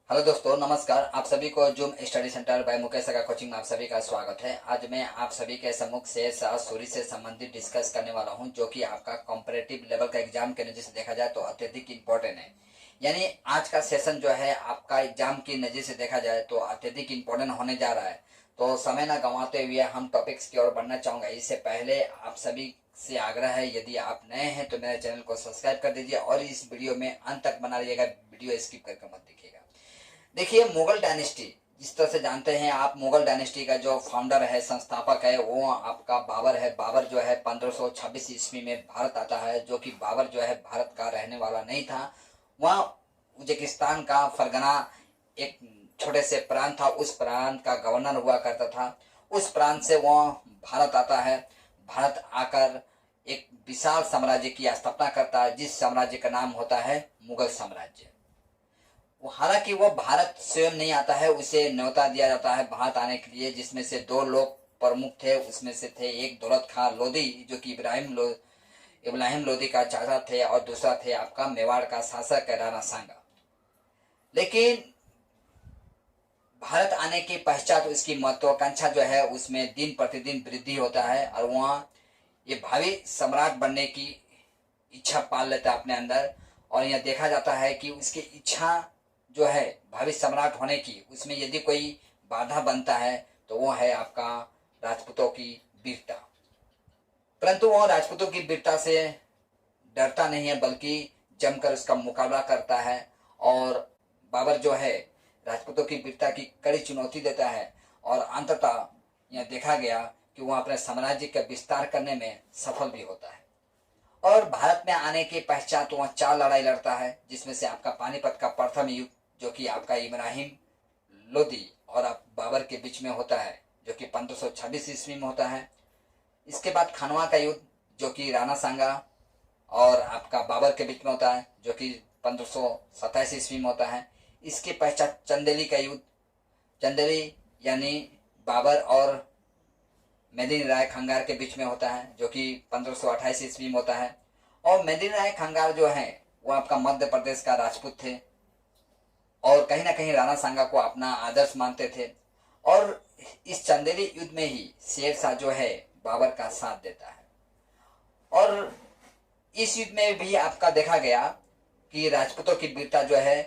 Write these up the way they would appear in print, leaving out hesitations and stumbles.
Hello दोस्तों, नमस्कार। आप सभी को Zoom study centre by Mukesh का कोचिंग में आप सभी का स्वागत है। आज मैं आप सभी के सम्मुख से सूर्य से संबंधित डिस्कस करने वाला हूं, जो कि आपका कॉम्पिटिटिव लेवल का एग्जाम के नजर से देखा जाए तो अत्यधिक इम्पोर्टेंट है। यानी आज का सेशन जो है आपका एग्जाम की नजर से देखा जाए तो अत्यधिक इम्पोर्टेंट होने जा रहा है। तो समय न गंवाते हुए हम टॉपिक्स की ओर बढ़ना चाहूंगा। इससे पहले आप सभी से आग्रह है, यदि आप नए हैं तो मेरे चैनल को सब्सक्राइब कर दीजिए और इस वीडियो में अंत तक बना रहिएगा, वीडियो स्किप करके मत देखिएगा। देखिए, मुगल डायनेस्टी जिस तरह से जानते हैं आप, मुगल डायनेस्टी का जो फाउंडर है, संस्थापक है, वो आपका बाबर है। बाबर जो है 1526 ईस्वी में भारत आता है, जो कि बाबर जो है भारत का रहने वाला नहीं था। वह उज्बेकिस्तान का फरगना एक छोटे से प्रांत था, उस प्रांत का गवर्नर हुआ करता था। उस प्रांत से वह भारत आता है। भारत आकर एक विशाल साम्राज्य की स्थापना करता है, जिस साम्राज्य का नाम होता है मुगल साम्राज्य। हालांकि वो भारत स्वयं नहीं आता है, उसे न्योता दिया जाता है भारत आने के लिए, जिसमें से दो लोग प्रमुख थे। उसमें से थे एक दौलत खां लोधी, जो कि इब्राहिम लोधी का चाचा थे, और दूसरा थे आपका मेवाड़ का शासक राणा सांगा। लेकिन भारत आने के पश्चात उसकी महत्वाकांक्षा जो है उसमें दिन प्रतिदिन वृद्धि होता है, और वह ये भावी सम्राट बनने की इच्छा पाल लेता है अपने अंदर। और यह देखा जाता है कि उसकी इच्छा जो है भावी सम्राट होने की, उसमें यदि कोई बाधा बनता है तो वो है आपका राजपूतों की वीरता। परंतु वह राजपूतों की वीरता से डरता नहीं है, बल्कि जमकर उसका मुकाबला करता है। और बाबर जो है राजपूतों की वीरता की कड़ी चुनौती देता है, और अंततः यह देखा गया कि वह अपने साम्राज्य का विस्तार करने में सफल भी होता है। और भारत में आने के पश्चात वह 4 लड़ाई लड़ता है, जिसमें से आपका पानीपत का प्रथम युद्ध, जो कि आपका इब्राहिम लोदी और आप बाबर के बीच में होता है, जो कि 1526 ईस्वी में होता है। इसके बाद खनवा का युद्ध, जो कि राणा सांगा और आपका बाबर के बीच में होता है, जो कि 1527 ईस्वी में होता है। इसके पश्चात चंदेली का युद्ध, चंदेली यानी बाबर और मेदिनी राय खंगार के बीच में होता है, जो कि 1528 ईस्वी में होता है। और मेदिनी राय खंगार जो है वो आपका मध्य प्रदेश का राजपूत थे, और कहीं ना कहीं राणा सांगा को अपना आदर्श मानते थे। और इस चंदेली युद्ध में ही शेर शाह जो है बाबर का साथ देता है। और इस युद्ध में भी आपका देखा गया कि राजपूतों की वीरता जो है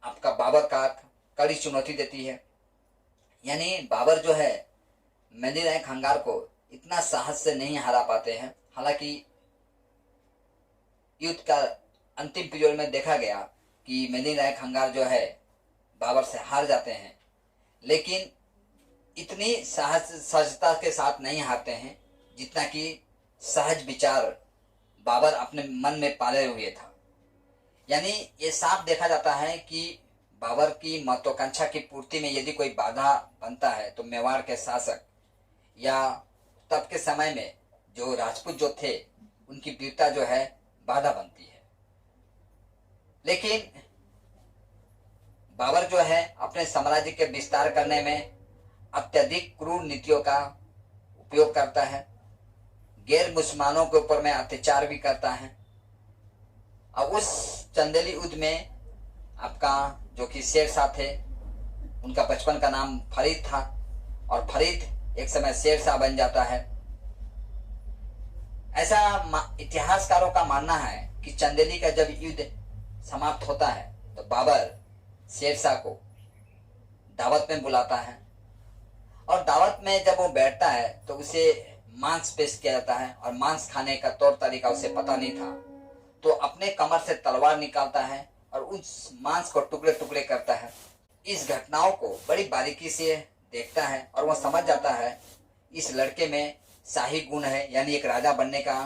आपका बाबर का कड़ी चुनौती देती है। यानी बाबर जो है मेदिनी राय खंगार को इतना साहस से नहीं हरा पाते हैं। हालांकि युद्ध का अंतिम पीरियड में देखा गया कि मेदिनी राय खंगार जो है बाबर से हार जाते हैं, लेकिन इतनी सहजता के साथ नहीं हारते हैं जितना कि सहज विचार बाबर अपने मन में पाले हुए था। यानी ये साफ देखा जाता है कि बाबर की महत्वाकांक्षा की पूर्ति में यदि कोई बाधा बनता है तो मेवाड़ के शासक या तब के समय में जो राजपूत जो थे उनकी वीरता जो है बाधा बनती है। लेकिन बाबर जो है अपने साम्राज्य के विस्तार करने में अत्यधिक क्रूर नीतियों का उपयोग करता है, गैर मुसलमानों के ऊपर में अत्याचार भी करता है। अब उस चंदेली युद्ध में आपका जो कि शेर शाह थे, उनका बचपन का नाम फरीद था, और फरीद एक समय शेर शाह बन जाता है। ऐसा इतिहासकारों का मानना है कि चंदेली का जब युद्ध समाप्त होता है तो बाबर शेर शाह को दावत में बुलाता है, और दावत में जब वो बैठता है तो उसे मांस पेश किया जाता है, और मांस खाने का तौर तरीका उसे पता नहीं था। तो अपने कमर से तलवार निकालता है और उस मांस को टुकड़े टुकड़े करता है। इस घटनाओं को बड़ी बारीकी से देखता है और वह समझ जाता है इस लड़के में शाही गुण है, यानी एक राजा बनने का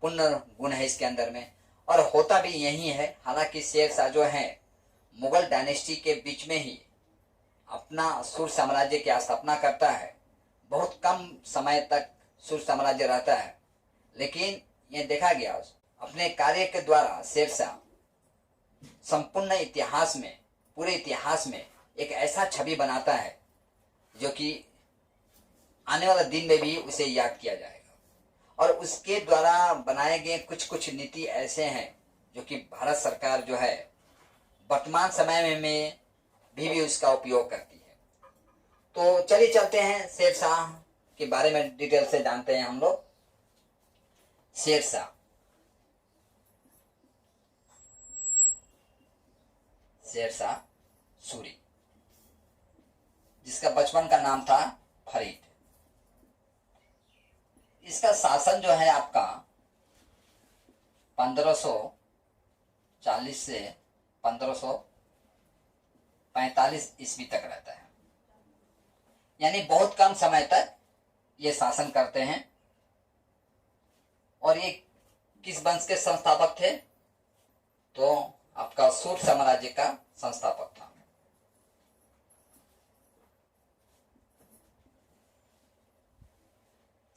पुण्य गुण है इसके अंदर में, और होता भी यही है। हालांकि शेर शाह जो है मुगल डायनेस्टी के बीच में ही अपना सुर साम्राज्य की स्थापना करता है। बहुत कम समय तक सुर साम्राज्य रहता है, लेकिन यह देखा गया अपने कार्य के द्वारा शेर शाह संपूर्ण इतिहास में, पूरे इतिहास में एक ऐसा छवि बनाता है जो कि आने वाला दिन में भी उसे याद किया जाएगा। और उसके द्वारा बनाए गए कुछ कुछ नीति ऐसे हैं जो कि भारत सरकार जो है वर्तमान समय में भी उसका उपयोग करती है। तो चलिए चलते हैं शेरशाह के बारे में डिटेल से जानते हैं हम लोग। शेरशाह सूरी, जिसका बचपन का नाम था फरीद। इसका शासन जो है आपका 1540 से 1545 ईस्वी तक रहता है, यानी बहुत कम समय तक ये शासन करते हैं। और ये किस वंश के संस्थापक थे? तो आपका सूर साम्राज्य का संस्थापक था।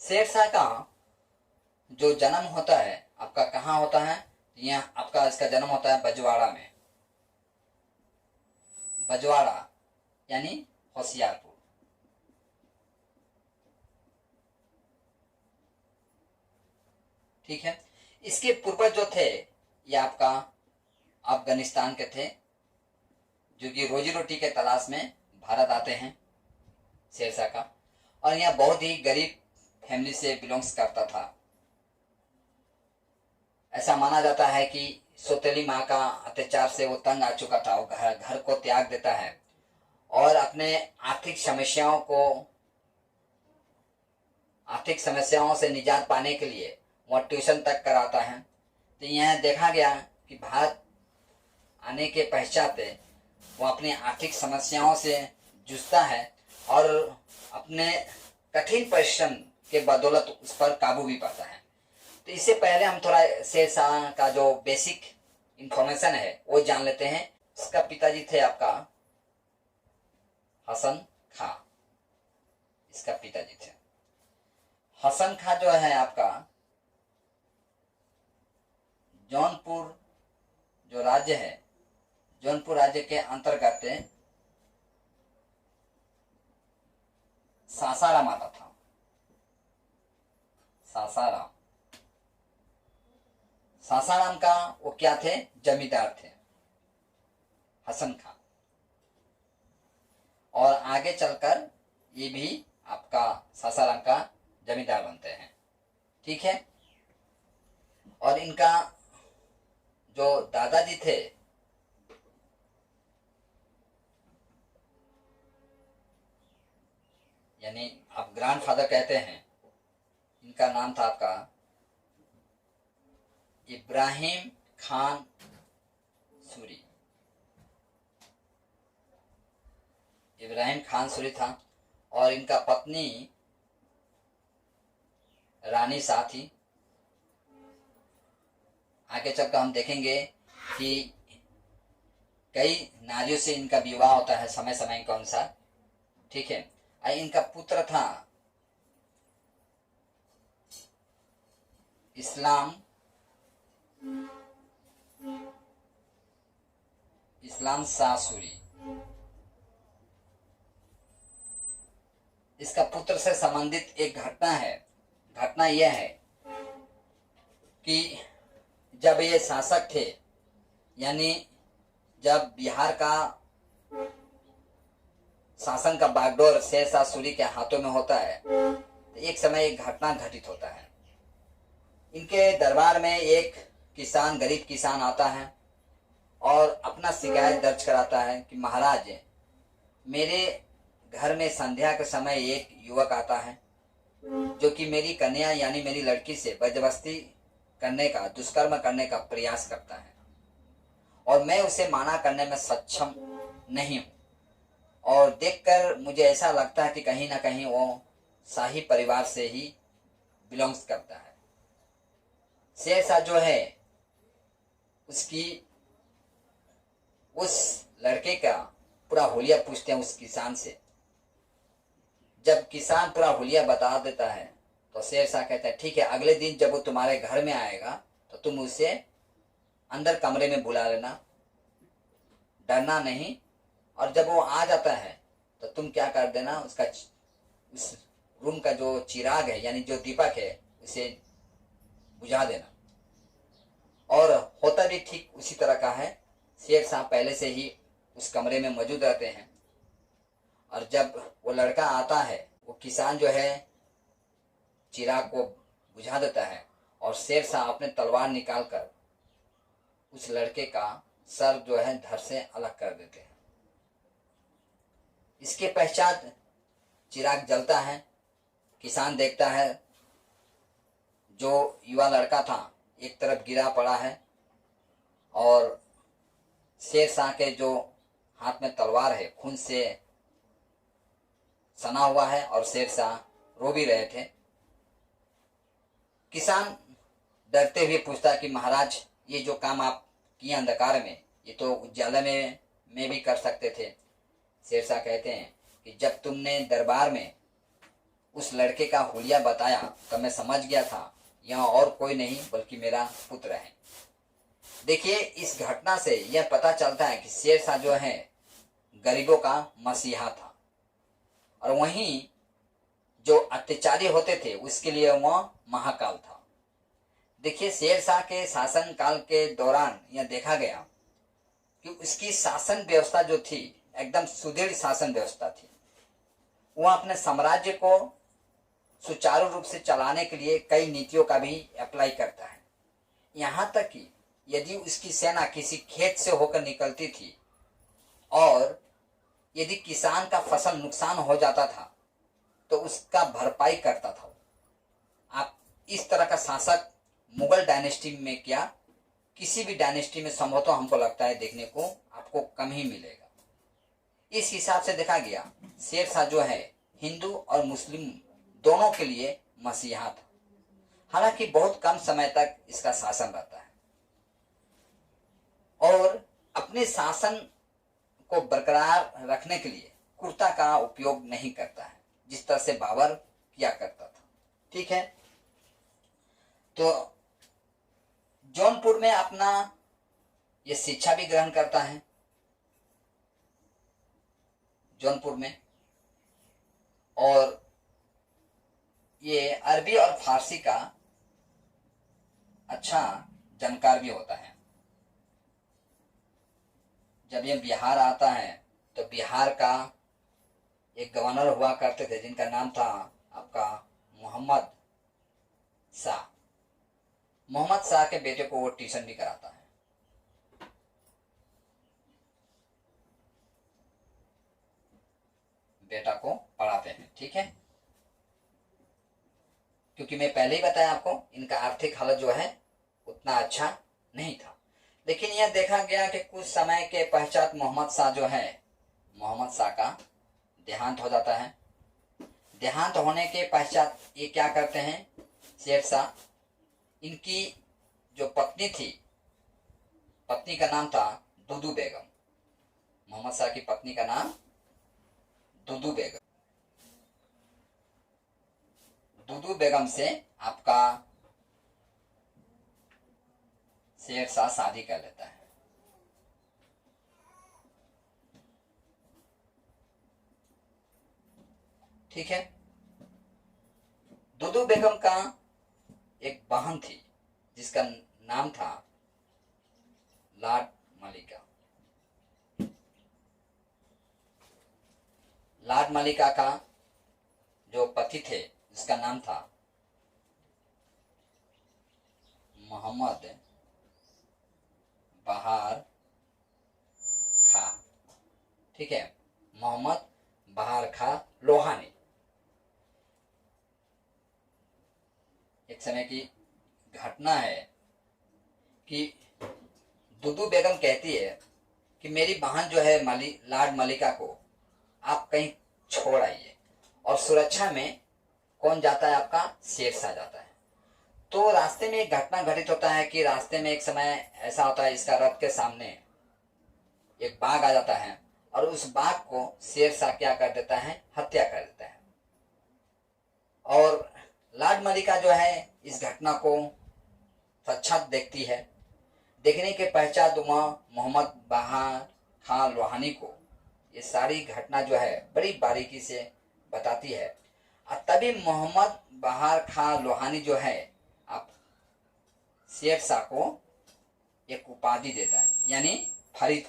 शेरशाह का जो जन्म होता है आपका कहाँ होता है? यहाँ आपका इसका जन्म होता है बजवाड़ा में। बजवाड़ा यानी होशियारपुर। ठीक है। इसके पूर्वज जो थे ये आपका अफगानिस्तान के थे, जो कि रोजी रोटी के तलाश में भारत आते हैं शेरशाह का। और यह बहुत ही गरीब फैमिली से बिलोंग्स करता था। ऐसा माना जाता है कि सौतेली माँ का अत्याचार से वो तंग आ चुका था। वो घर को त्याग देता है और अपने आर्थिक समस्याओं से निजात पाने के लिए वह ट्यूशन तक कराता है। तो यह देखा गया कि भारत आने के पश्चात वो अपनी आर्थिक समस्याओं से जूझता है और अपने कठिन परिश्रम के बदौलत उस पर काबू भी पाता है। तो इससे पहले हम थोड़ा शेरशाह का जो बेसिक इंफॉर्मेशन है वो जान लेते हैं। इसका पिताजी थे आपका हसन खां। इसका पिताजी थे हसन खां, जो है आपका जौनपुर जो राज्य है, जौनपुर राज्य के अंतर्गत सासाराम आता था। सासाराम का वो क्या थे? जमींदार थे हसन खां। और आगे चलकर ये भी आपका सासाराम का जमींदार बनते हैं। ठीक है। और इनका जो दादाजी थे यानी आप ग्रैंडफादर कहते हैं, इनका नाम था आपका इब्राहिम खान सूरी। इब्राहिम खान सूरी था। और इनका पत्नी रानी शाह थी। आगे चलकर हम देखेंगे कि कई नारियों से इनका विवाह होता है समय समय के अनुसार। ठीक है। इनका पुत्र था इस्लाम शाह सूरी। इसका पुत्र से संबंधित एक घटना यह है कि जब ये शासक थे, यानी जब बिहार का शासन का बागडोर शेरशाह सूरी के हाथों में होता है, तो एक समय एक घटना घटित होता है। इनके दरबार में एक गरीब किसान आता है और अपना शिकायत दर्ज कराता है कि महाराज, मेरे घर में संध्या के समय एक युवक आता है जो कि मेरी कन्या यानी मेरी लड़की से बदमाशी करने का, दुष्कर्म करने का प्रयास करता है और मैं उसे माना करने में सक्षम नहीं हूँ। और देखकर मुझे ऐसा लगता है कि कहीं ना कहीं वो शाही परिवार से ही बिलोंग्स करता है। शेरशाह जो है उस लड़के का पूरा हुलिया पूछते हैं उस किसान से। जब किसान पूरा हुलिया बता देता है तो शेरशाह कहता है ठीक है, अगले दिन जब वो तुम्हारे घर में आएगा तो तुम उसे अंदर कमरे में बुला लेना, डरना नहीं। और जब वो आ जाता है तो तुम क्या कर देना, उस रूम का जो चिराग है यानी जो दीपक है उसे बुझा देना। और होता भी ठीक उसी तरह का है। शेर शाह पहले से ही उस कमरे में मौजूद रहते हैं। और जब वो लड़का आता है, वो किसान जो है चिराग को बुझा देता है और शेर शाह अपने तलवार निकालकर उस लड़के का सर जो है धड़ से अलग कर देते हैं। इसके पश्चात चिराग जलता है। किसान देखता है जो युवा लड़का था एक तरफ गिरा पड़ा है और शेर शाह के जो हाथ में तलवार है खून से सना हुआ है और शेर शाह रो भी रहे थे। किसान डरते हुए पूछता कि महाराज, ये जो काम आप किए अंधकार में, ये तो उजाले में भी कर सकते थे। शेर शाह कहते हैं कि जब तुमने दरबार में उस लड़के का हुलिया बताया तो मैं समझ गया था यहाँ और कोई नहीं बल्कि मेरा पुत्र है। देखिए, इस घटना से यह पता चलता है कि शेर शाह जो है गरीबों का मसीहा था और वहीं जो अत्याचारी होते थे उसके लिए वह महाकाल था। देखिए, शेर शाह के शासन काल के दौरान यह देखा गया कि उसकी शासन व्यवस्था जो थी एकदम सुदृढ़ शासन व्यवस्था थी। वह अपने साम्राज्य को सुचारू रूप से चलाने के लिए कई नीतियों का भी अप्लाई करता है। यहाँ तक कि यदि उसकी सेना किसी खेत से होकर निकलती थी और यदि किसान का फसल नुकसान हो जाता था तो उसका भरपाई करता था। आप इस तरह का शासक मुगल डायनेस्टी में क्या किसी भी डायनेस्टी में संभवतः हमको लगता है देखने को आपको कम ही मिलेगा। इस हिसाब से देखा गया शेर शाह जो है हिंदू और मुस्लिम दोनों के लिए मसीहा था। हालांकि बहुत कम समय तक इसका शासन रहता है और अपने शासन को बरकरार रखने के लिए कुर्ता का उपयोग नहीं करता है जिस तरह से बाबर किया करता था। ठीक है, तो जौनपुर में अपना ये शिक्षा भी ग्रहण करता है जौनपुर में, और ये अरबी और फारसी का अच्छा जानकार भी होता है। जब ये बिहार आता है तो बिहार का एक गवर्नर हुआ करते थे जिनका नाम था आपका मोहम्मद शाह। मोहम्मद शाह के बेटे को वो ट्यूशन भी कराता है। बेटा को पढ़ाते हैं। ठीक है, क्योंकि मैं पहले ही बताया आपको इनका आर्थिक हालत जो है उतना अच्छा नहीं था। लेकिन यह देखा गया कि कुछ समय के पश्चात मोहम्मद शाह का देहांत हो जाता है। देहांत होने के पश्चात ये क्या करते हैं, शेर शाह, इनकी जो पत्नी थी, पत्नी का नाम था दुदू बेगम। मोहम्मद शाह की पत्नी का नाम दुदू बेगम। दुदू बेगम से आपका शेर शाह शादी कर लेता है। ठीक है, दुदू बेगम का एक बहन थी जिसका नाम था लाड मलिका। लाड मलिका का जो पति थे उसका नाम था मोहम्मद बहार खा। ठीक है, मोहम्मद बहार खा लोहानी। एक समय की घटना है कि दुदू बेगम कहती है कि मेरी बहन जो है लाड मलिका को आप कहीं छोड़ आइए, और सुरक्षा में कौन जाता है, आपका शेर शाह जाता है। तो रास्ते में एक घटना घटित होता है कि रास्ते में एक समय ऐसा होता है, इसका रथ के सामने एक बाघ आ जाता है और उस बाघ को शेर शाह क्या कर देता है, हत्या कर देता है। और लाड मलिका जो है इस घटना को साक्षात देखती है। देखने के पश्चात वह मोहम्मद बहार खान लोहानी को ये सारी घटना जो है बड़ी बारीकी से बताती है। और तभी मोहम्मद बहार खान लोहानी जो है आप शेर शाह को एक उपाधि देता है, यानी फरीद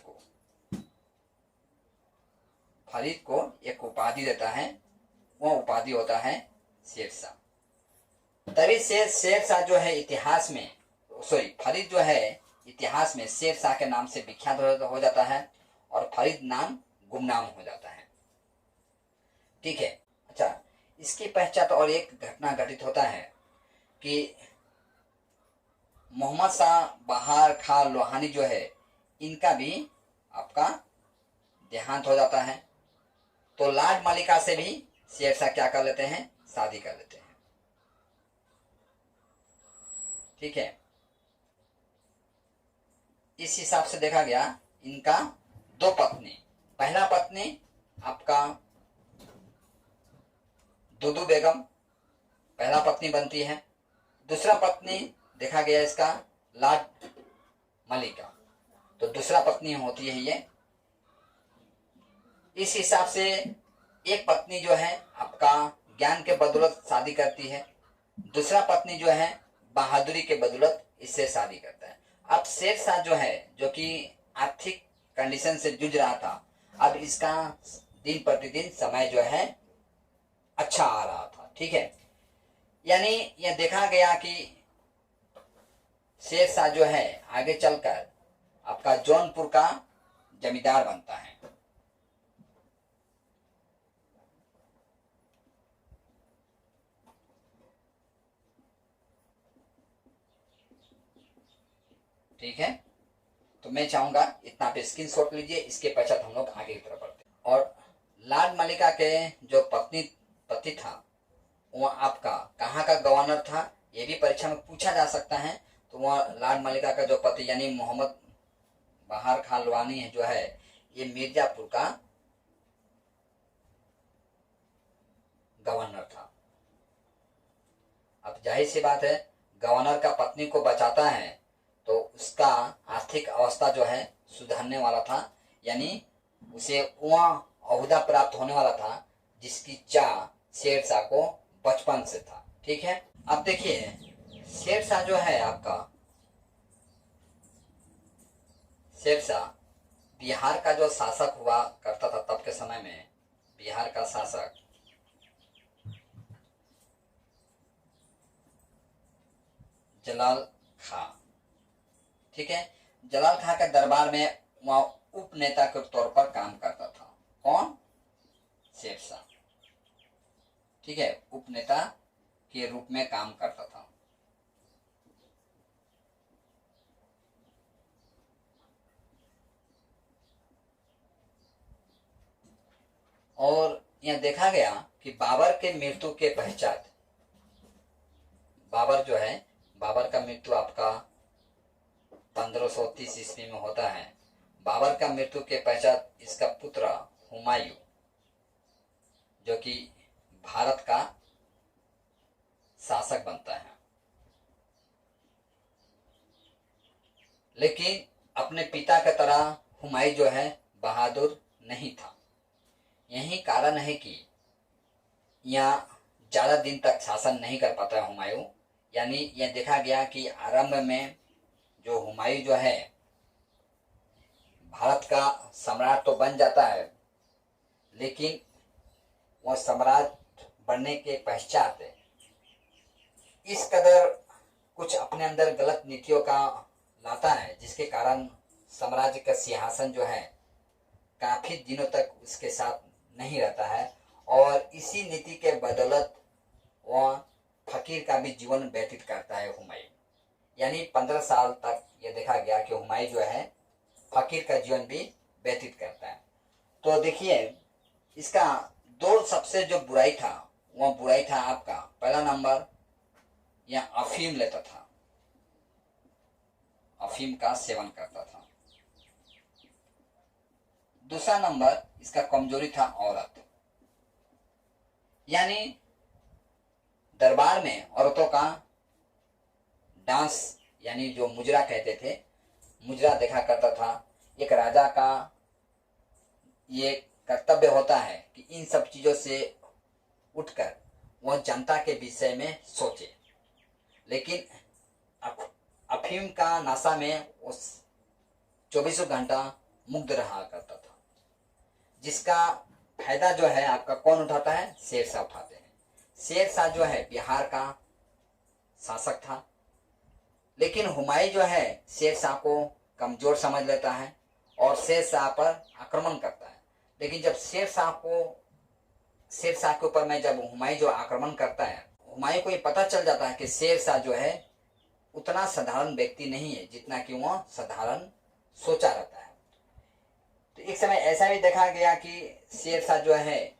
को एक उपाधि देता है, वह उपाधि होता है शेरशाह। तभी से शेरशाह जो है इतिहास में, फरीद जो है इतिहास में शेरशाह के नाम से विख्यात हो जाता है और फरीद नाम गुमनाम हो जाता है। ठीक है। अच्छा, इसकी पहचान और एक घटना घटित होता है कि मोहम्मद शाह बहार खान लोहानी जो है, इनका भी आपका देहांत हो जाता है। तो लाड मलिका से भी शेरशाह क्या कर लेते हैं, शादी कर लेते हैं। ठीक है। इस हिसाब से देखा गया इनका दो पत्नी, पहला पत्नी आपका दुदू बेगम पहला पत्नी बनती है, दूसरा पत्नी देखा गया इसका लाड मलिका, तो दूसरा पत्नी होती है ये। इस हिसाब से एक पत्नी जो है आपका ज्ञान के बदौलत शादी करती है, दूसरा पत्नी जो है बहादुरी के बदौलत इससे शादी करता है। अब शेरशाह जो है, जो कि आर्थिक कंडीशन से जूझ रहा था, अब इसका दिन प्रतिदिन समय जो है अच्छा आ रहा था। ठीक है। यानी यह देखा गया कि शेरशाह जो है आगे चलकर आपका जौनपुर का जमींदार बनता है। ठीक है। तो मैं चाहूंगा इतना पे स्क्रीनशॉट लीजिए, इसके पश्चात हम लोग आगे की तरफ बढ़ते हैं। और लाड मलिका के जो पति था, वह आपका कहाँ का गवर्नर था, ये भी परीक्षा में पूछा जा सकता है। तो वह लाड मलिका का जो पति यानी मोहम्मद बहार खान लोहानी है जो है, ये मिर्जापुर का गवर्नर था। अब जाहिर सी बात है, गवर्नर का पत्नी को बचाता है तो उसका आर्थिक अवस्था जो है सुधरने वाला था, यानी उसे वह ओहदा प्राप्त होने वाला था जिसकी चाह शेरशाह को बचपन से था। ठीक है। अब देखिए शेरशाह जो है आपका, शेरशाह बिहार का जो शासक हुआ करता था तब के समय में, बिहार का शासक जलाल खां। ठीक है। जलाल खां के दरबार में वह उप नेता के तौर पर काम करता था। कौन? शेरशाह। ठीक है, उप नेता के रूप में काम करता था। और यह देखा गया कि बाबर के मृत्यु के पश्चात, बाबर जो है, बाबर का मृत्यु आपका 1530 ईस्वी में होता है। बाबर का मृत्यु के पश्चात इसका पुत्र हुमायूं, जो कि भारत का शासक बनता है, लेकिन अपने पिता की तरह हुमायूं जो है बहादुर नहीं था। यही कारण है कि यहाँ ज्यादा दिन तक शासन नहीं कर पाता है हुमायूं। यानी यह देखा गया कि आरंभ में जो हुमायूं जो है भारत का सम्राट तो बन जाता है, लेकिन वह सम्राट बनने के पश्चात इस कदर कुछ अपने अंदर गलत नीतियों का लाता है, जिसके कारण साम्राज्य का सिंहासन जो है काफी दिनों तक उसके साथ नहीं रहता है। और इसी नीति के बदौलत वह फकीर का भी जीवन व्यतीत करता है हुमायूं। यानी 15 साल तक यह देखा गया कि हुमायूं जो है फकीर का जीवन भी व्यतीत करता है। तो देखिए इसका दो सबसे जो बुराई था, वह बुराई था आपका, पहला नंबर यह अफीम लेता था, अफीम का सेवन करता था। दूसरा नंबर इसका कमजोरी था औरत, यानी दरबार में औरतों का डांस यानी जो मुजरा कहते थे, मुजरा देखा करता था। एक राजा का ये कर्तव्य होता है कि इन सब चीजों से उठकर वह जनता के विषय में सोचे, लेकिन अफीम का नशा में उस 24 घंटा मुग्ध रहा करता था, जिसका फायदा जो है आपका कौन उठाता है? शेर शाह उठाते हैं। शेर शाह जो है बिहार का शासक था, लेकिन हुमायूं जो है शेर शाह को कमजोर समझ लेता है और शेर शाह पर आक्रमण करता है। लेकिन जब शेर शाह के ऊपर में जब हुमायूं जो आक्रमण करता है, हुमायूं को ये पता चल जाता है कि शेर शाह जो है उतना साधारण व्यक्ति नहीं है जितना कि वह साधारण सोचा रहता है। तो एक समय ऐसा भी देखा गया कि शेर शाह जो है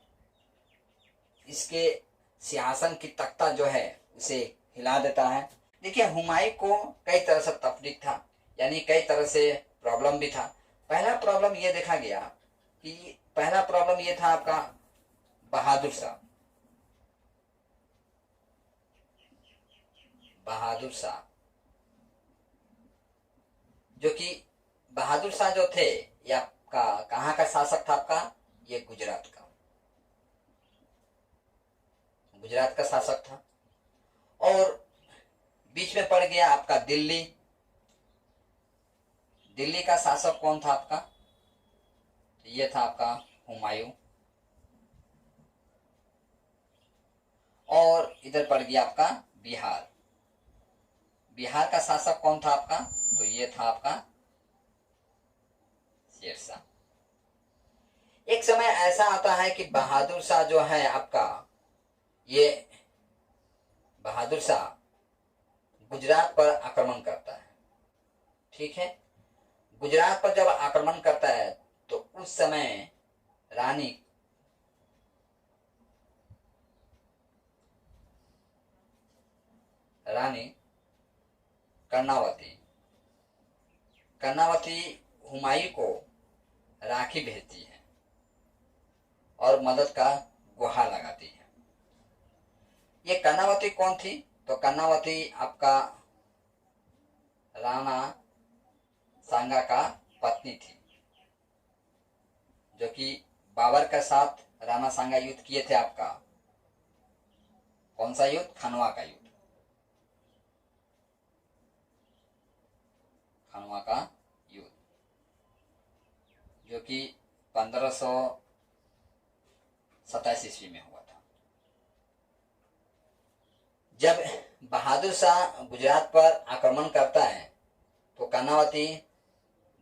इसके सिंहासन की तख्ता जो है उसे हिला देता है। देखिए, हुमायूं को कई तरह से तकलीफ था, यानी कई तरह से प्रॉब्लम भी था। पहला प्रॉब्लम ये देखा गया कि पहला प्रॉब्लम ये था आपका बहादुर शाह। जो कि बहादुर शाह जो थे ये आपका कहाँ का शासक था? आपका ये गुजरात का शासक था। और बीच में पड़ गया आपका दिल्ली का शासक कौन था आपका? ये था आपका हुमायूं। और इधर पड़ गया आपका बिहार का शासक कौन था आपका? तो ये था आपका शेर शाह। एक समय ऐसा आता है कि बहादुर शाह जो है आपका, ये बहादुर शाह गुजरात पर आक्रमण करता है। ठीक है, गुजरात पर जब आक्रमण करता है तो उस समय रानी कर्णावती हुमायूं को राखी भेजती है और मदद का गुहार लगाती है। ये कर्णावती कौन थी? तो कर्णावती आपका राणा सांगा का पत्नी थी, जो कि बाबर के साथ राणा सांगा युद्ध किए थे। आपका कौन सा युद्ध? खनवा का युद्ध। जो कि 1527 ईस्वी में हुआ था। जब बहादुर शाह गुजरात पर आक्रमण करता है तो कर्णावती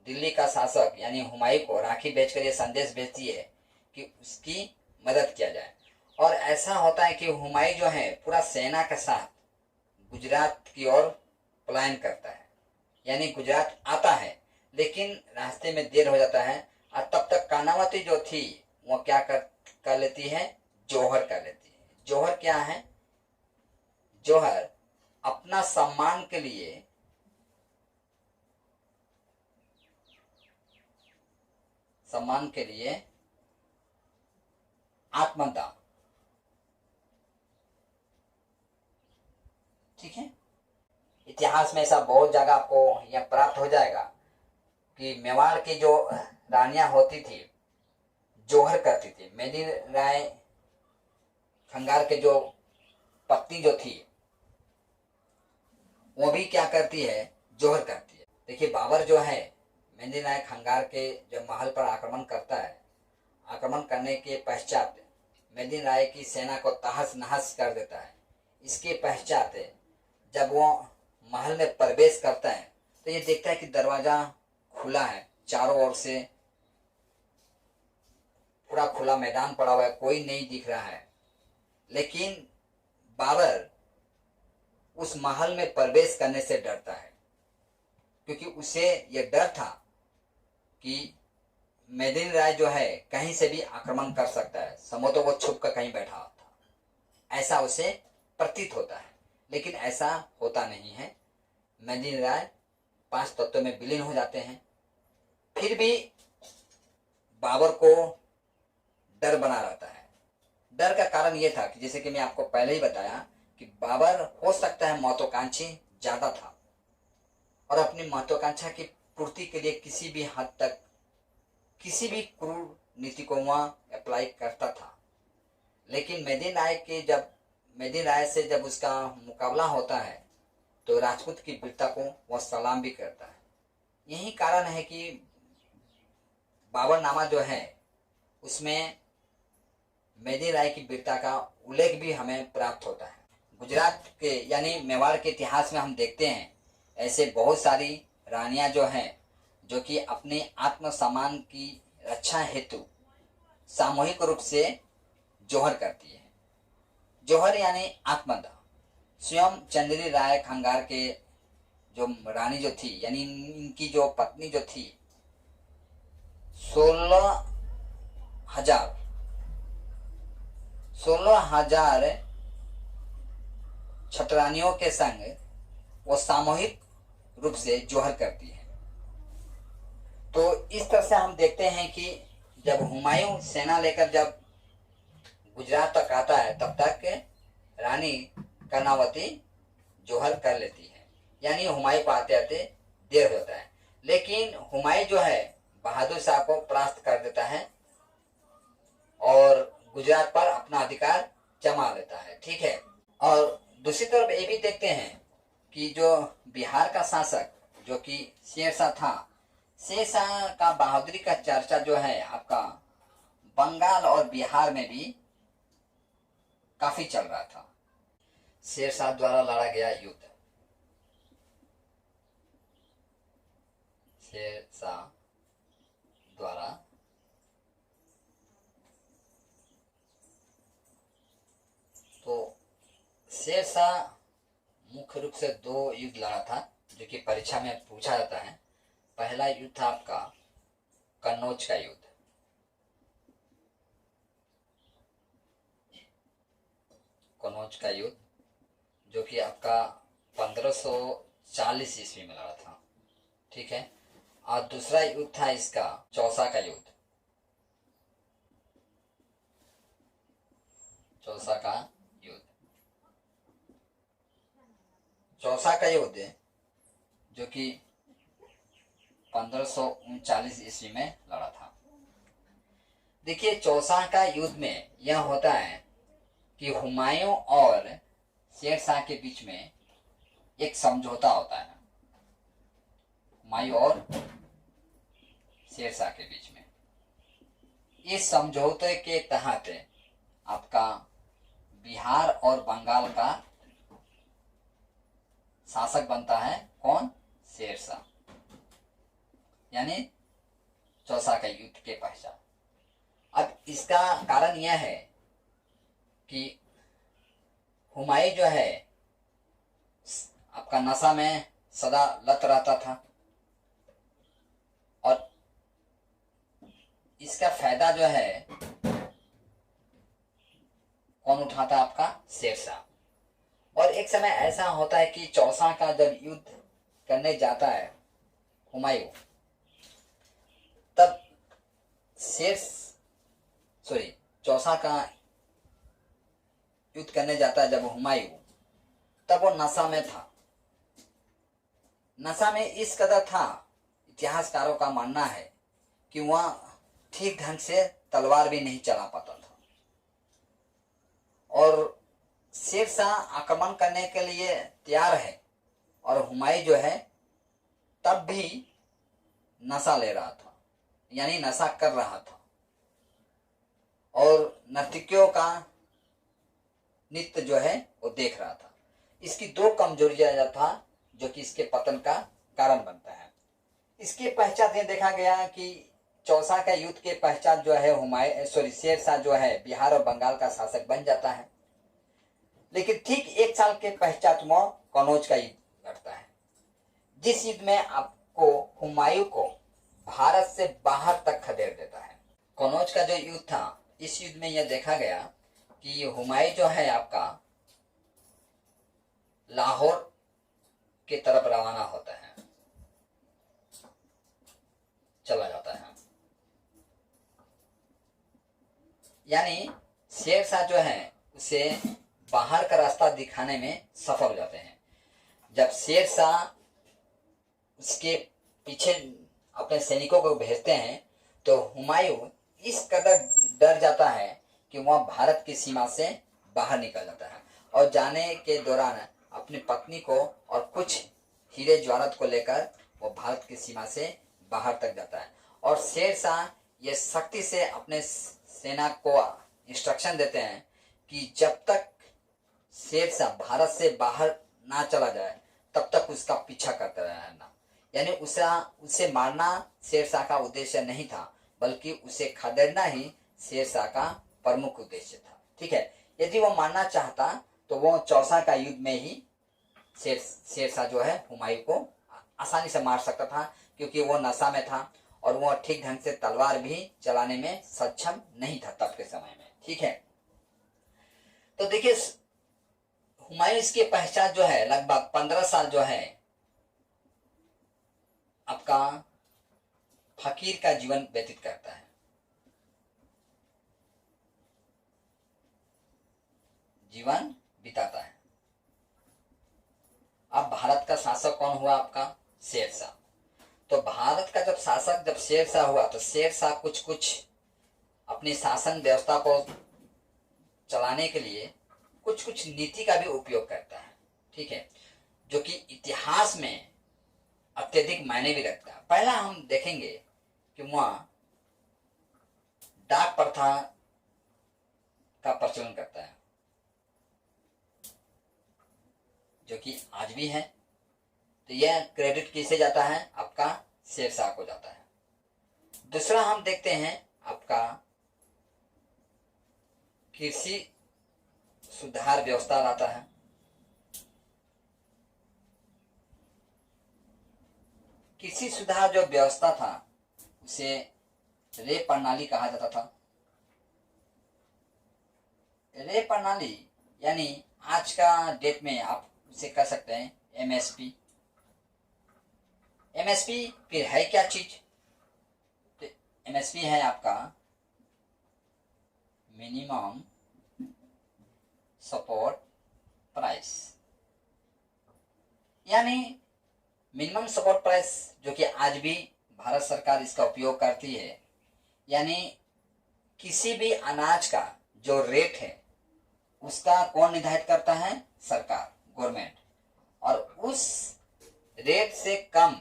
दिल्ली का शासक यानी हुमायूं को राखी भेजकर ये संदेश भेजती है कि उसकी मदद किया जाए। और ऐसा होता है कि हुमायूं जो है पूरा सेना के साथ गुजरात की ओर पलायन करता है, यानी गुजरात आता है, लेकिन रास्ते में देर हो जाता है। और तब तक कर्णावती जो थी वो क्या कर लेती है? जौहर कर लेती है। जौहर क्या है? जौहर अपना सम्मान के लिए आत्मदान। ठीक है, इतिहास में ऐसा बहुत जगह आपको यह प्राप्त हो जाएगा कि मेवाड़ की जो रानियां होती थी जौहर करती थी। मेदिनी राय खंगार के जो पत्नी जो थी वो भी क्या करती है? जौहर करती है। देखिए, बाबर जो है मेदिनी राय खंगार के जब महल पर आक्रमण करता है, आक्रमण करने के पश्चात मेदिनी राय की सेना को तहस नहस कर देता है। इसके पश्चात जब वो महल में प्रवेश करता है तो ये देखता है कि दरवाजा खुला है, चारों ओर से पूरा खुला मैदान पड़ा हुआ है, कोई नहीं दिख रहा है। लेकिन बाबर उस महल में प्रवेश करने से डरता है, क्योंकि उसे यह डर था कि मेदिनी राय जो है कहीं से भी आक्रमण कर सकता है, संभवतः वो छुप कर कहीं बैठा था, ऐसा उसे प्रतीत होता है। लेकिन ऐसा होता नहीं है। मेदिनी राय 5 तत्वों में विलीन हो जाते हैं। फिर भी बाबर को डर बना रहता है। डर का कारण यह था कि जैसे कि मैं आपको पहले ही बताया कि बाबर हो सकता है महत्वाकांक्षी ज्यादा था और अपनी महत्वाकांक्षा की पूर्ति के लिए किसी भी हद तक किसी भी क्रूर नीति को वह अप्लाई करता था। लेकिन मेदिनी राय से जब उसका मुकाबला होता है तो राजपूत की वीरता को वह सलाम भी करता है। यही कारण है कि बाबरनामा जो है उसमें मेदिनी राय की वीरता का उल्लेख भी हमें प्राप्त होता है। गुजरात के यानी मेवाड़ के इतिहास में हम देखते हैं ऐसे बहुत सारी रानियां जो हैं जो कि अपने आत्मसम्मान की रक्षा हेतु सामूहिक रूप से जोहर करती है। जोहर यानी आत्मदाह। स्वयं चंद्री राय खंगार के जो रानी जो थी यानी इनकी जो पत्नी जो थी 16,000 छटरानियों के संग वो सामूहिक रूप से जोहर करती है। तो इस तरह से हम देखते हैं कि जब हुमायूं सेना लेकर जब गुजरात तक आता है तब तक रानी कर्णावती जोहर कर लेती है, यानी हुमायूं को आते आते देर होता है। लेकिन हुमायूं जो है बहादुर शाह को परास्त कर देता है और गुजरात पर अपना अधिकार जमा लेता है। ठीक है। और दूसरी तरफ ये भी देखते हैं कि जो बिहार का शासक जो कि शेरशाह था, शेरशाह का बहादुरी का चर्चा जो है आपका बंगाल और बिहार में भी काफी चल रहा था। शेरशाह द्वारा लड़ा गया युद्ध, शेरशाह द्वारा तो शेरशाह मुख्य रूप से 2 युद्ध लड़ा था जो कि परीक्षा में पूछा जाता है। पहला युद्ध था आपका कन्नौज का युद्ध। कन्नौज का युद्ध जो कि आपका 1540 ईस्वी में लड़ा था। ठीक है। और दूसरा युद्ध था इसका चौसा का युद्ध। चौसा का युद्ध, चौसा का युद्ध जो कि 1539 ईस्वी में लड़ा था। देखिए चौसा का युद्ध में यह होता है कि हुमायूं और शेरशाह के बीच में एक समझौता होता है। हुमायूं और शेरशाह के बीच में इस समझौते के तहत आपका बिहार और बंगाल का शासक बनता है कौन? शेरशाह, यानी चौसा का युद्ध के पश्चात। अब इसका कारण यह है कि हुमायूं जो है आपका नशा में सदा लत रहता था और इसका फायदा जो है कौन उठाता? आपका शेरशाह। और एक समय ऐसा होता है कि चौसा का जब युद्ध करने जाता है हुमायूं, तब चौसा का युद्ध करने जाता है जब हुमायूं, तब वो नशा में था। नशा में इस कदर था, इतिहासकारों का मानना है कि वह ठीक ढंग से तलवार भी नहीं चला पाता था और शेरशाह आक्रमण करने के लिए तैयार है और हुमायूं जो है तब भी नशा ले रहा था, यानी नशा कर रहा था और नर्तकियों का नृत्य जो है वो देख रहा था। इसकी 2 कमजोरियां था जो कि इसके पतन का कारण बनता है। इसके पश्चात ये देखा गया कि चौसा का युद्ध के पश्चात जो है शेरशाह जो है बिहार और बंगाल का शासक बन जाता है। लेकिन ठीक 1 साल के पश्चात वो कन्नौज का युद्ध लड़ता है, जिस युद्ध में आपको हुमायूं को भारत से बाहर तक खदेड़ देता है। कन्नौज का जो युद्ध था, इस युद्ध में यह देखा गया कि हुमायूं जो है आपका लाहौर की तरफ रवाना होता है, चला जाता है। यानी शेरशाह जो है उसे बाहर का रास्ता दिखाने में सफल हो जाते हैं। जब शेरशाह उसके पीछे अपने सैनिकों को भेजते हैं तो हुमायूं इस कदर डर जाता है कि वह भारत की सीमा से बाहर निकल जाता है और जाने के दौरान अपनी पत्नी को और कुछ हीरे जवाहरात को लेकर वो भारत की सीमा से बाहर तक जाता है। और शेरशाह ये सख्ती से अपने सेना को इंस्ट्रक्शन देते हैं कि जब तक शेरशाह भारत से बाहर ना चला जाए तब तक उसका पीछा करते रहना। यानी उसे मारना शेरशाह का उद्देश्य नहीं था, बल्कि उसे खदेड़ना ही शेरशाह का प्रमुख उद्देश्य था। ठीक है, यदि वो मारना चाहता तो वो चौसा का युद्ध में ही शेरशाह जो है हुमायूं को आसानी से मार सकता था, क्योंकि वो नशा में था और वो ठीक ढंग से तलवार भी चलाने में सक्षम नहीं था तब के समय में। ठीक है, तो देखिए हुमायूं इसके पश्चात जो है लगभग 15 साल जो है आपका फकीर का जीवन व्यतीत करता है। जीवन बिताता है। अब भारत का शासक कौन हुआ? आपका शेरशाह। तो भारत का जब शेरशाह हुआ तो शेरशाह कुछ कुछ अपनी शासन व्यवस्था को चलाने के लिए कुछ कुछ नीति का भी उपयोग करता है। ठीक है, जो कि इतिहास में अत्यधिक मायने भी रखता है। पहला हम देखेंगे कि वह डाक प्रथा का प्रचलन करता है, जो कि आज भी है। तो यह क्रेडिट किसे जाता है? आपका शेरशाह को जाता है। दूसरा हम देखते हैं आपका कृषि सुधार व्यवस्था लाता है। कृषि सुधार जो व्यवस्था था उसे रे प्रणाली कहा जाता था। रे प्रणाली यानी आज का डेट में आप उसे कह सकते हैं एमएसपी। एमएसपी फिर है क्या चीज? तो एमएसपी है आपका मिनिमम सपोर्ट प्राइस, यानी मिनिमम सपोर्ट प्राइस जो कि आज भी भारत सरकार इसका उपयोग करती है। यानी किसी भी अनाज का जो रेट है उसका कौन निर्धारित करता है? सरकार, गवर्नमेंट। और उस रेट से कम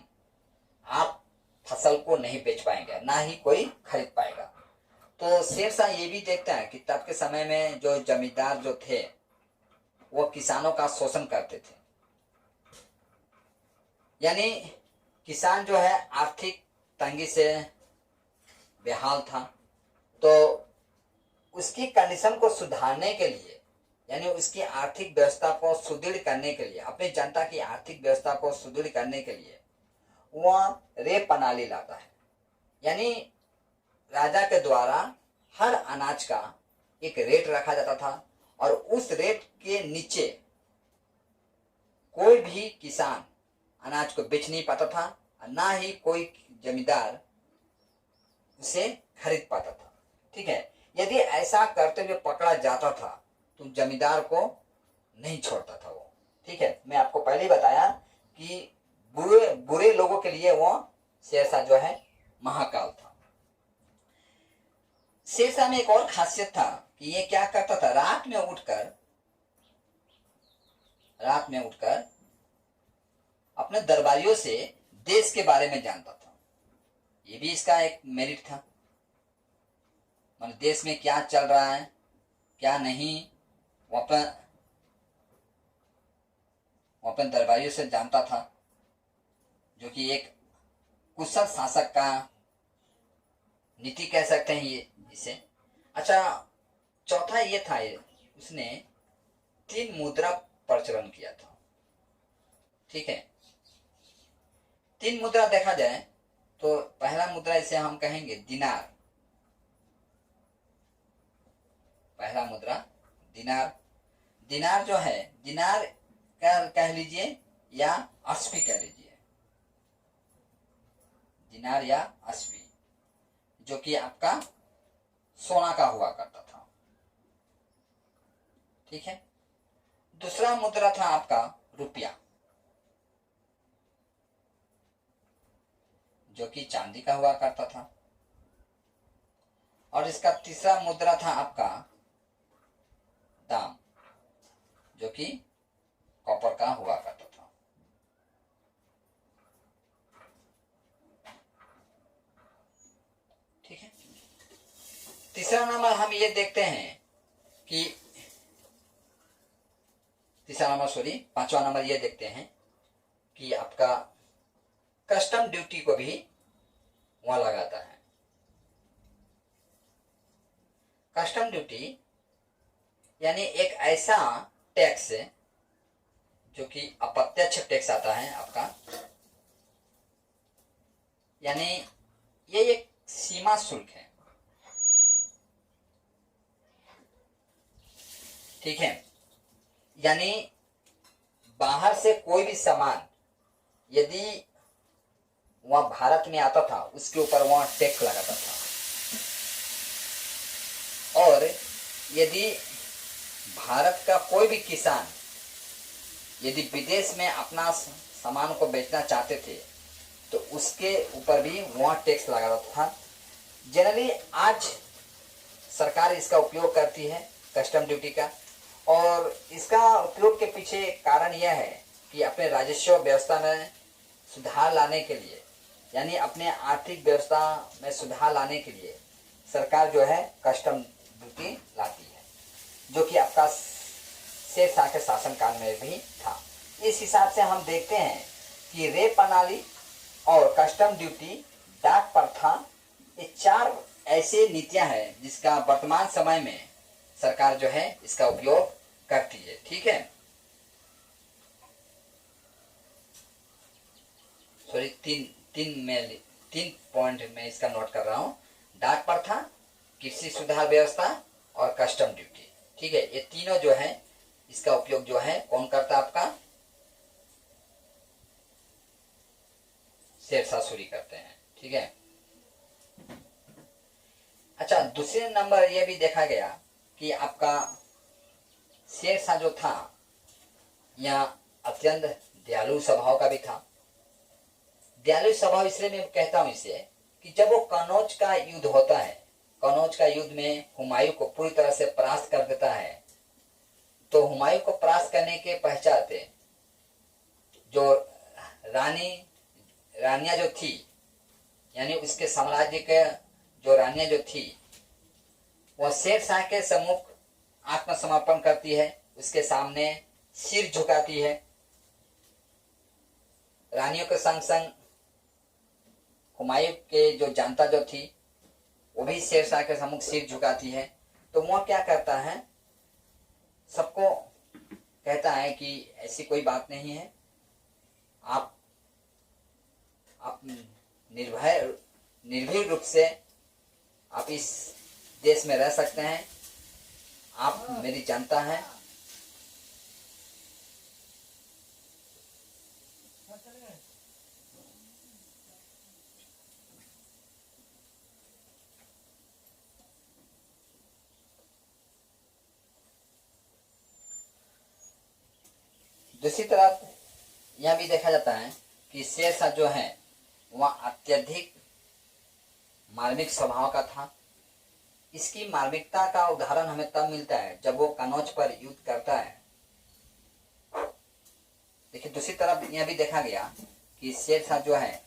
आप फसल को नहीं बेच पाएंगे, ना ही कोई खरीद पाएगा। तो शेरशाह ये भी देखता है कि तब के समय में जो जमींदार जो थे वो किसानों का शोषण करते थे। यानी किसान जो है आर्थिक तंगी से बेहाल था। तो उसकी कंडीशन को सुधारने के लिए, यानी उसकी आर्थिक व्यवस्था को सुदृढ़ करने के लिए, अपनी जनता की आर्थिक व्यवस्था को सुदृढ़ करने के लिए वह रे प्रणाली लाता है। यानी राजा के द्वारा हर अनाज का एक रेट रखा जाता था और उस रेट के नीचे कोई भी किसान अनाज को बेच नहीं पाता था, ना ही कोई जमींदार उसे खरीद पाता था। ठीक है, यदि ऐसा करते हुए पकड़ा जाता था तो जमींदार को नहीं छोड़ता था वो। ठीक है, मैं आपको पहले ही बताया कि बुरे लोगों के लिए वो शेरशाह जो है महाकाल था। शेरशाह में एक और खासियत था कि ये क्या करता था, रात में उठकर अपने दरबारियों से देश के बारे में जानता था। ये भी इसका एक मेरिट था। मतलब देश में क्या चल रहा है क्या नहीं, वो अपन दरबारियों से जानता था, जो कि एक कुशल शासक का नीति कह सकते हैं ये इसे। अच्छा, चौथा ये था उसने 3 मुद्रा प्रचलन किया था। ठीक है, 3 मुद्रा देखा जाए तो पहला मुद्रा इसे हम कहेंगे दिनार। पहला मुद्रा दिनार। दिनार जो है, दिनार कह लीजिए या अस्पी कह लीजिए, दिनार या अस्पी, जो कि आपका सोना का हुआ करता था। ठीक है, दूसरा मुद्रा था आपका रुपया, जो कि चांदी का हुआ करता था। और इसका तीसरा मुद्रा था आपका दाम, जो कि कॉपर का हुआ करता था। ठीक है, तीसरा नंबर हम ये देखते हैं कि पांचवा नंबर ये देखते हैं कि आपका कस्टम ड्यूटी को भी वहां लगाता है। कस्टम ड्यूटी यानी एक ऐसा टैक्स जो कि अप्रत्यक्ष टैक्स आता है आपका, यानी ये एक सीमा शुल्क है, ठीक है। यानी बाहर से कोई भी सामान यदि वह भारत में आता था उसके ऊपर वह टैक्स लगाता था, और यदि भारत का कोई भी किसान यदि विदेश में अपना सामान को बेचना चाहते थे तो उसके ऊपर भी वह टैक्स लगाता था। जनरली आज सरकार इसका उपयोग करती है कस्टम ड्यूटी का, और इसका उपयोग के पीछे कारण यह है कि अपने राजस्व व्यवस्था में सुधार लाने के लिए, यानी अपने आर्थिक व्यवस्था में सुधार लाने के लिए सरकार जो है कस्टम ड्यूटी लाती है, जो कि आपका शेरशाह के शासनकाल में भी था। इस हिसाब से हम देखते हैं कि रेल प्रणाली और कस्टम ड्यूटी, डाक प्रथा, ये चार ऐसे नीतियां हैं जिसका वर्तमान समय में सरकार जो है इसका उपयोग करती है, ठीक है। सॉरी, तीन पॉइंट में इसका नोट कर रहा हूं। डाक प्रथा, कृषि सुधार व्यवस्था और कस्टम ड्यूटी, ठीक है। ये तीनों जो है इसका उपयोग जो है कौन करता है? आपका शेरशाह सूरी करते हैं, ठीक है। अच्छा, दूसरे नंबर ये भी देखा गया कि आपका शेरशाह जो था यह अत्यंत दयालु स्वभाव का भी था। दयालु स्वभाव इसलिए मैं कहता हूं इसे कि जब वो कनौज का युद्ध होता है, कनौज का युद्ध में हुमायूं को पूरी तरह से परास्त कर देता है, तो हुमायूं को परास्त करने के पश्चात जो रानियां जो थी, यानी उसके साम्राज्य के जो रानियां जो थी, वह शेरशाह के सम्मुख आत्मसमर्पण करती है, उसके सामने सिर झुकाती है। रानियों के संग संग हुमायूं के जो जनता जो थी वो भी शेरशाह के सम्मुख सिर झुकाती है। तो वह क्या करता है, सबको कहता है कि ऐसी कोई बात नहीं है, आप निर्भीक रूप से आप इस देश में रह सकते हैं, आप मेरी जनता हैं। दूसरी तरफ यह भी देखा जाता है कि शेरशाह जो है वह अत्यधिक मार्मिक स्वभाव का था। इसकी मार्मिकता का उदाहरण हमें तब मिलता है जब वो कनौज पर युद्ध करता है। देखिए, दूसरी तरफ यह भी देखा गया कि शेरशाह जो है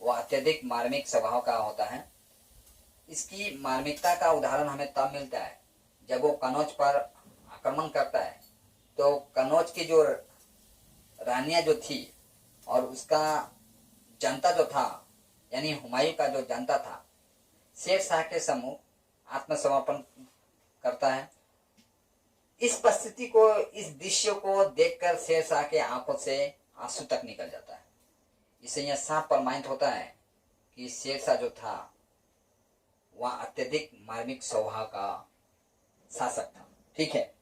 वह अत्यधिक मार्मिक स्वभाव का होता है। इसकी मार्मिकता का उदाहरण हमें तब मिलता है जब वो कनौज पर आक्रमण करता है। तो कनौज की जो रानियां जो थी और उसका जनता जो था, यानी हुमायूं का जो जनता था, शेरशाह के सम्मुख आत्मसमर्पण करता है। इस परिस्थिति को, इस दृश्य को देखकर शेरशाह के आंखों से आंसू तक निकल जाता है। इससे यह साफ प्रमाणित होता है कि शेरशाह जो था वह अत्यधिक मार्मिक स्वभाव का शासक था, ठीक है।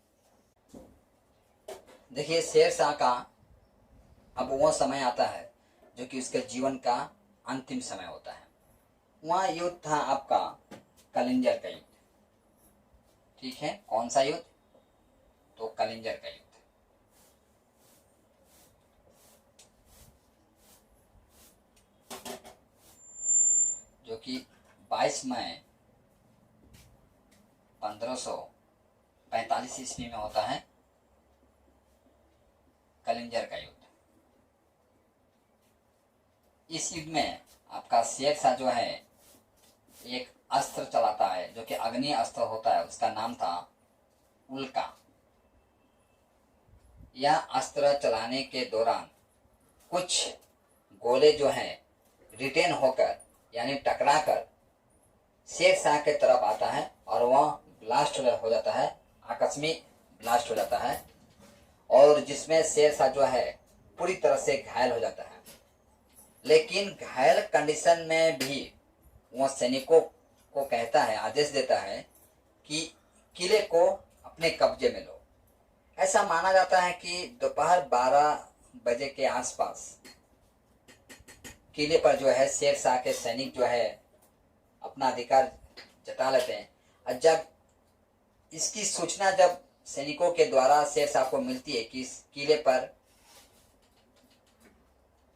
देखिए, शेरशाह का अब वह समय आता है जो कि उसके जीवन का अंतिम समय होता है। वह युद्ध था आपका कलिंजर का युद्ध, ठीक है। कौन सा युद्ध? तो कलिंजर का युद्ध। जो कि 22 मई 1545 ईस्वी में होता है, कलिंजर का युद्ध। इस युद्ध में आपका शेरशाह जो है एक अस्त्र चलाता है जो कि अग्नि अस्त्र होता है उसका नाम था उल्का। यह अस्त्र चलाने के दौरान कुछ गोले जो हैं रिटेन होकर यानी टकराकर शेरशाह के तरफ आता है और वह ब्लास्ट हो जाता है, आकस्मिक ब्लास्ट हो जाता है, और जिसमें शेरशाह जो है पूरी तरह से घायल हो जाता है। लेकिन घायल कंडीशन में भी वह सैनिकों को कहता है, आदेश देता है कि किले को अपने कब्जे में लो। ऐसा माना जाता है कि दोपहर 12 बजे के आसपास किले पर जो है शेरशाह के सैनिक जो है अपना अधिकार जता लेते हैं। और जब इसकी सूचना जब सैनिकों के द्वारा शेरशाह को मिलती है कि इस किले पर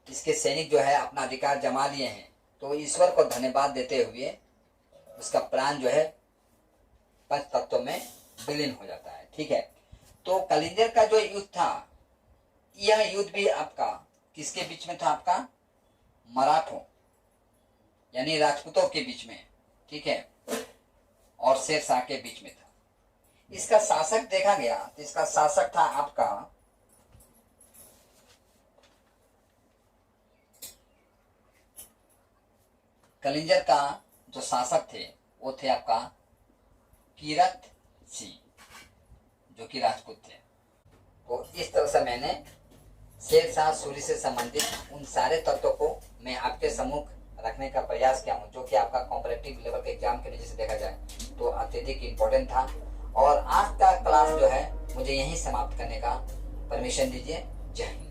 इसके सैनिक जो है अपना अधिकार जमा लिए हैं, तो ईश्वर को धन्यवाद देते हुए उसका प्राण जो है पंच तत्वों में विलीन हो जाता है। ठीक है, तो कलिंजर का जो युद्ध था, यह युद्ध भी आपका किसके बीच में था? आपका मराठों यानी राजपूतों के बीच में, ठीक है, और शेरशाह के बीच में था। इसका शासक देखा गया तो इसका शासक था आपका कलिंजर का जो शासक थे वो थे आपका कीरत सिंह, जो कि राजपूत थे। तो इस तरह से मैंने शेरशाह सूरी से संबंधित उन सारे तत्वों को मैं आपके सम्मुख रखने का प्रयास किया हूँ, जो कि आपका कॉम्पिटिटिव लेवल के एग्जाम के नजर से देखा जाए तो अत्यधिक इम्पोर्टेंट था। और आज का क्लास जो है मुझे यहीं समाप्त करने का परमिशन दीजिए। जय हिंद।